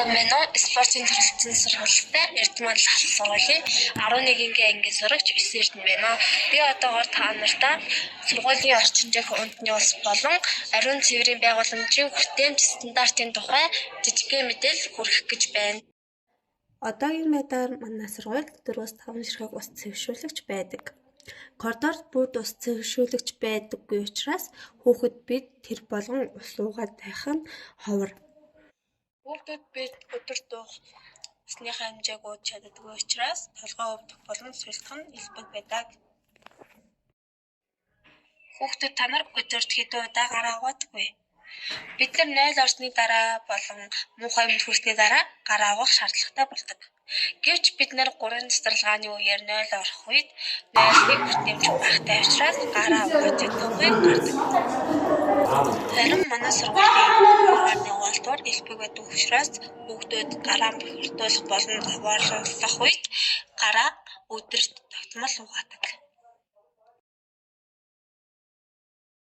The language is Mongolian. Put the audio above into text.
Мено спортын төрөлцсөн сургуультай Эрдмал ах сургуулийн 11-ийн ангийн сурагч 9 Эрдэнэ байна. Би одоогоор та нартай сургуулийн орчин зохион үндэсний ус болон ариун цэврийн байгууламжийн хүртээмж стандартын тухай жижигхэн мэдээлэл хүргэх гэж байна. Одоогийн байдлаар манай сургуульд 4-5 ширхэг ус цэвэршүүлэгч байдаг. Коридорт бүгд ус цэвэршүүлэгч байдаггүй учраас хүүхэд бид тэр болгон ус уугаад байх нь ховор. Хүүхдүүд бид өдөр дуух усныхаа хэмжээг ууж чаддаггүй учраас толгой өвдөх болон султах нь элбэг байдаг. Хүүхдүүд та нар өдөрт хэдэн удаа гараа уудаг вэ? Бид нар 0 орсны дараа болон муухай юмд хүрсний дараа гараа уух шаардлагатай болдог. Гэвч бид нар 3 цэцэрлэгааны үеэр 0 орох үед 0-ыг хүртээмж багтай учраас гараа ууж чадахгүй гардаг. Харин манай сургуулийн гарааны угаалтуур элбэг байдаг учраас хүүхдүүд гараа бохирдуулах болон аваарлуулах үед гараа өдөрт тогтмол угаадаг.